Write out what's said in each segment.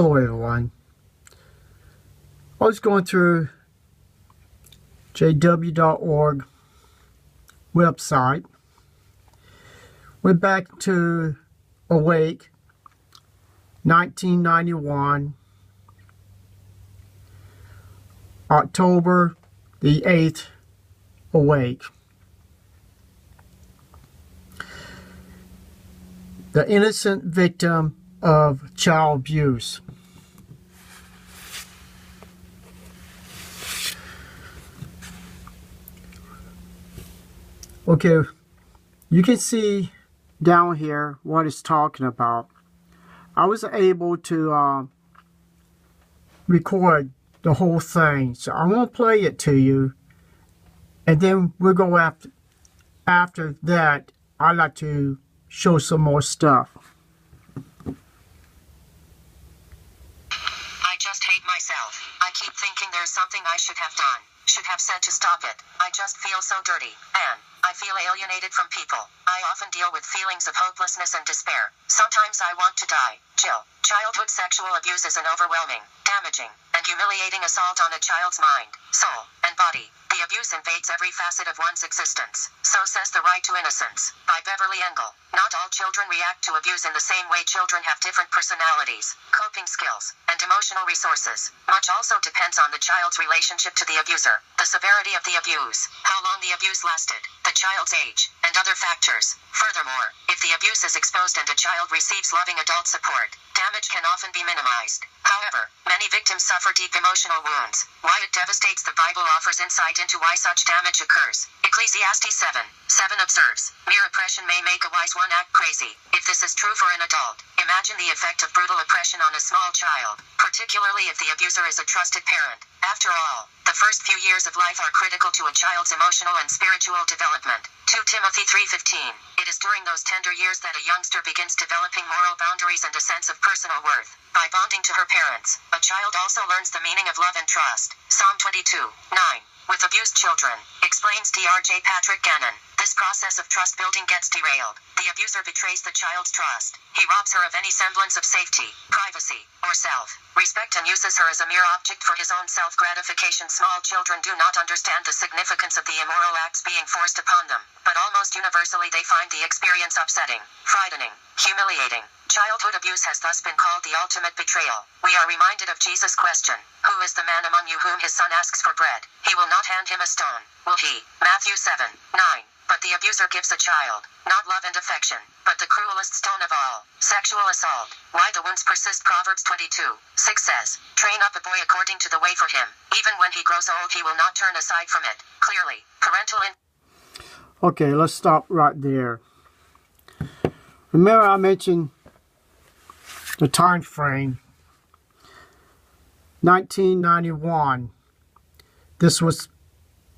Hello everyone. I was going through JWS.org website. Went back to Awake 1991, October the 8th, Awake. The innocent victim of child abuse. Okay, you can see down here what it's talking about. I was able to record the whole thing, so I'm going to play it to you, and then we'll go after that. I'd like to show some more stuff. I just hate myself. I keep thinking there's something I should have done, should have said to stop it. I just feel so dirty, and I feel alienated from people. I often deal with feelings of hopelessness and despair. Sometimes I want to die. Jill. Childhood sexual abuse is an overwhelming, damaging, and humiliating assault on a child's mind, soul, and body. The abuse invades every facet of one's existence. So says The Right to Innocence, by Beverly Engel. Not all children react to abuse in the same way. Children have different personalities, coping skills, and emotional resources. Much also depends on the child's relationship to the abuser, the severity of the abuse, how long the abuse lasted, the child's age, and other factors. Furthermore, if the abuse is exposed and a child receives loving adult support, damage can often be minimized. However, many victims suffer deep emotional wounds. Why it devastates. The Bible offers insight into why such damage occurs. Ecclesiastes 7:7 observes, mere oppression may make a wise one act crazy. If this is true for an adult, imagine the effect of brutal oppression on a small child, particularly if the abuser is a trusted parent. After all, the first few years of life are critical to a child's emotional and spiritual development. 2 Timothy 3:15. It is during those tender years that a youngster begins developing moral boundaries and a sense of personal worth. By bonding to her parents, a child also learns the meaning of love and trust. Psalm 22:9. With abused children, explains Dr. Patrick Gannon, this process of trust building gets derailed. The abuser betrays the child's trust. He robs her of any semblance of safety, privacy, or self-respect and uses her as a mere object for his own self-gratification. Small children do not understand the significance of the immoral acts being forced upon them, but almost universally they find the experience upsetting, frightening, humiliating. Childhood abuse has thus been called the ultimate betrayal. We are reminded of Jesus' question, "Who is the man among you whom his son asks for bread? He will not hand him a stone, will he?" Matthew 7:9. But the abuser gives the child, not love and affection, but the cruelest stone of all, sexual assault. Why the wounds persist. Proverbs 22:6 says, "Train up a boy according to the way for him. Even when he grows old he will not turn aside from it." Clearly, parental Okay, let's stop right there. Remember I mentioned the time frame, 1991. This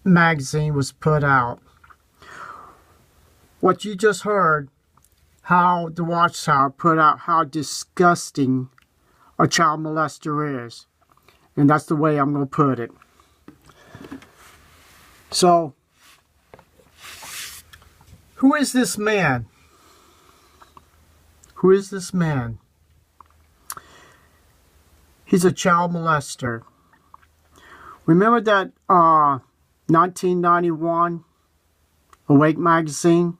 magazine was put out. What you just heard, how the Watchtower put out how disgusting a child molester is. And that's the way I'm going to put it. So, who is this man? Who is this man? He's a child molester. Remember that 1991 Awake magazine?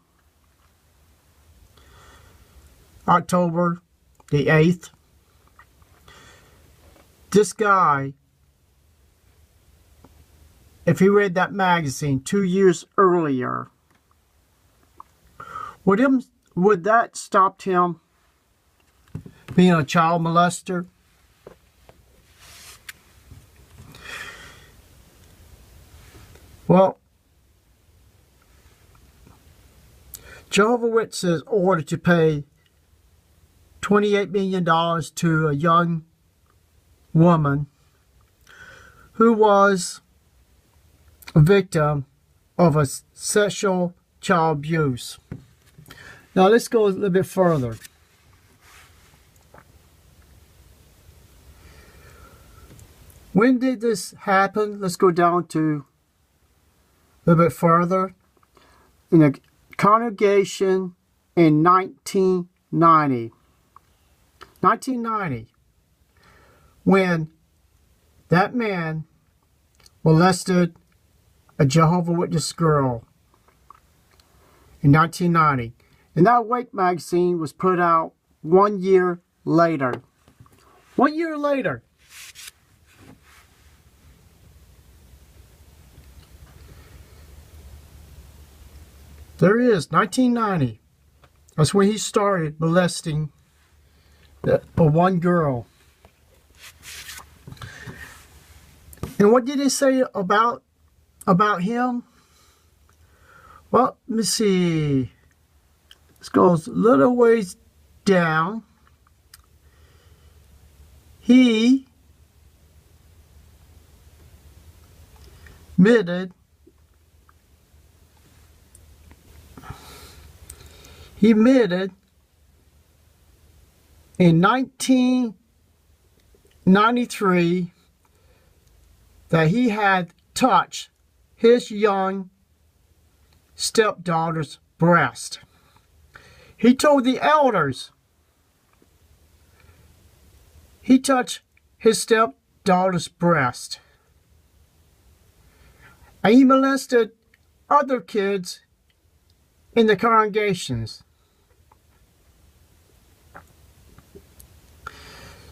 October the 8th. This guy, if he read that magazine 2 years earlier, would that stop him being a child molester? Well, JWS is ordered to pay $28 million to a young woman who was a victim of a sexual child abuse. Now let's go a little bit further. When did this happen? Let's go down to a little bit further. In a congregation in 1990. when that man molested a Jehovah's Witness girl in 1990. And that Wake magazine was put out 1 year later. 1 year later. There he is, 1990. That's when he started molesting the one girl. And what did they say about him? Well, let me see. This goes a little ways down. He admitted in 1993 that he had touched his young stepdaughter's breast. He told the elders he touched his stepdaughter's breast. And he molested other kids in the congregations.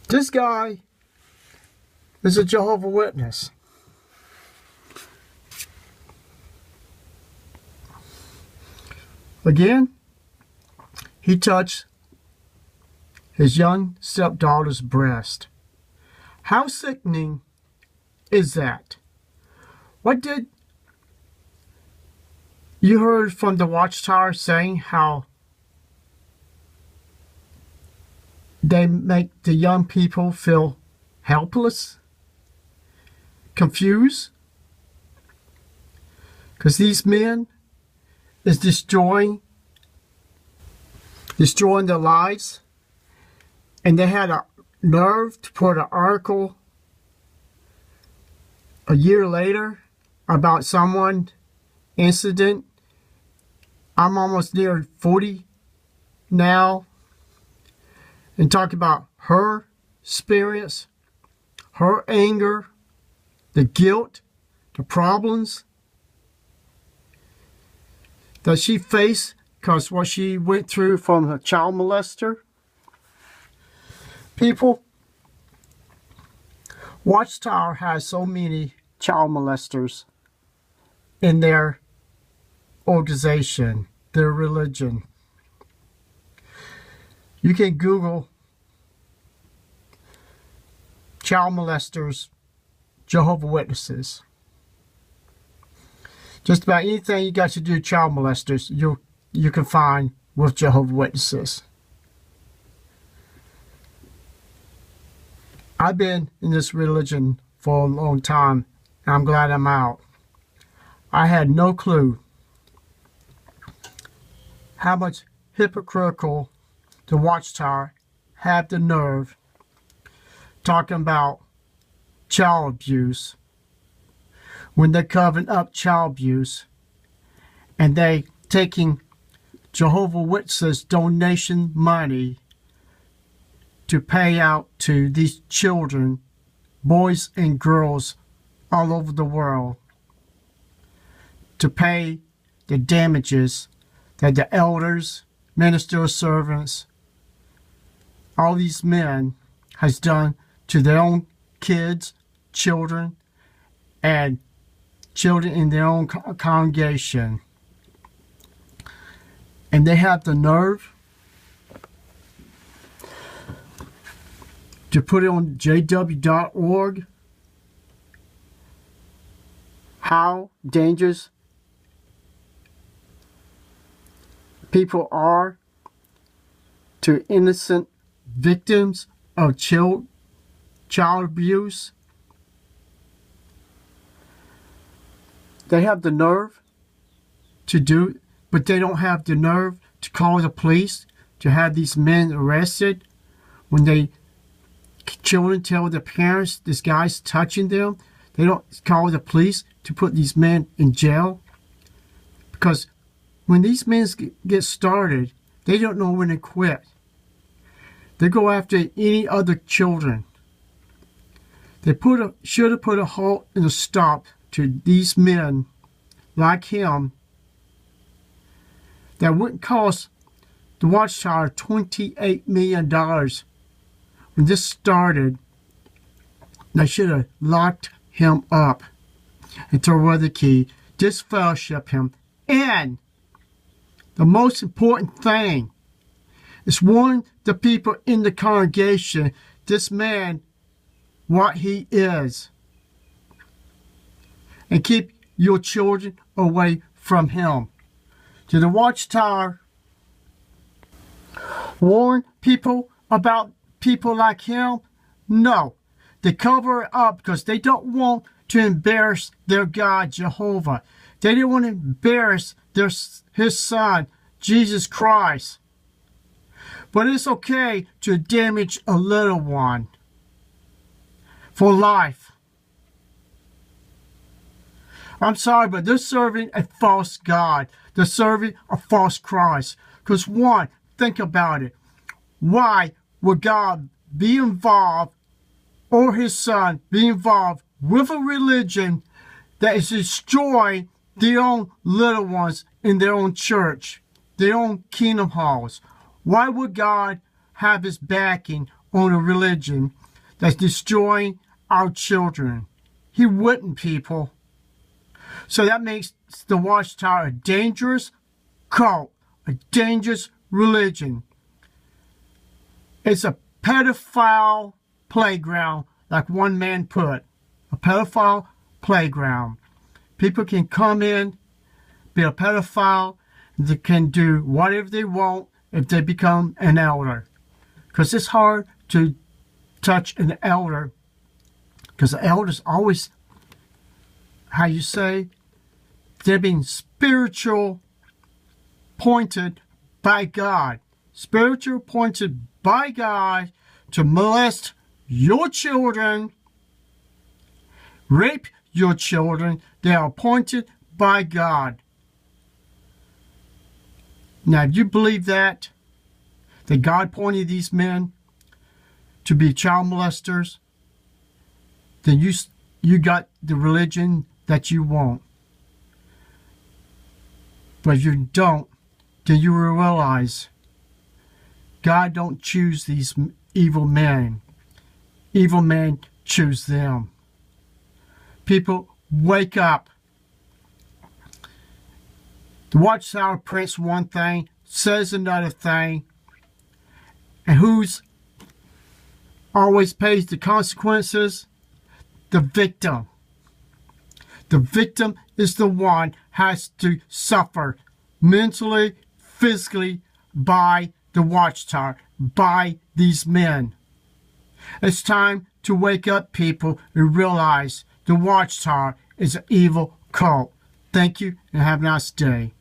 This guy is a Jehovah's Witness. Again, he touched his young stepdaughter's breast. How sickening is that? What did you heard from the Watchtower saying how they make the young people feel helpless, confused? Because these men is destroying their lives. And they had a nerve to put an article a year later about someone incident. I'm almost near 40 now, and talk about her experience, her anger, the guilt, the problems that she faced because what she went through from a child molester. People, Watchtower has so many child molesters in their organization, their religion. You can Google child molesters, Jehovah's Witnesses. Just about anything you got to do child molesters, you can find with Jehovah's Witnesses. I've been in this religion for a long time, and I'm glad I'm out. I had no clue how much hypocritical the Watchtower had the nerve talking about child abuse when they're covering up child abuse, and they taking Jehovah's Witnesses donation money to pay out to these children, boys and girls all over the world, to pay the damages that the elders, minister servants, all these men has done to their own kids, children, and children in their own congregation. And they have the nerve to put it on JWS.org how dangerous people are to innocent victims of child abuse. They have the nerve to do it, but they don't have the nerve to call the police to have these men arrested when children tell their parents this guy's touching them. They don't call the police to put these men in jail, because when these men get started, they don't know when to quit. They go after any other children They should have put a halt and a stop to these men like him that wouldn't cost the Watchtower $28 million when this started. They should have locked him up and thrown away the key, disfellowship him, and the most important thing is warn the people in the congregation, this man, what he is, and keep your children away from him. To the Watchtower, warn people about people like him? No. They cover it up because they don't want to embarrass their God, Jehovah. They didn't want to embarrass his son, Jesus Christ. But it's okay to damage a little one for life. I'm sorry, but they're serving a false God. They're serving a false Christ. Because one, think about it. Why would God be involved, or his son be involved with a religion that is destroying their own little ones in their own church, their own kingdom halls? Why would God have his backing on a religion that's destroying our children? He wouldn't, people. So that makes the Watchtower a dangerous cult, a dangerous religion. It's a pedophile playground, like one man put. A pedophile playground. People can come in, be a pedophile, they can do whatever they want if they become an elder. Because it's hard to touch an elder, because the elders always, how you say, they're being spiritual pointed by God. Spiritual pointed by God to molest your children, rape your children. They are appointed by God. Now, if you believe that God appointed these men to be child molesters, then you got the religion that you want. But if you don't, then you will realize God don't choose these evil men. Evil men choose them. People, wake up. The Watchtower prints one thing, says another thing, and who's always pays the consequences? The victim. The victim is the one has to suffer mentally, physically by the Watchtower, by these men. It's time to wake up, people, and realize the Watchtower is an evil cult. Thank you, and have a nice day.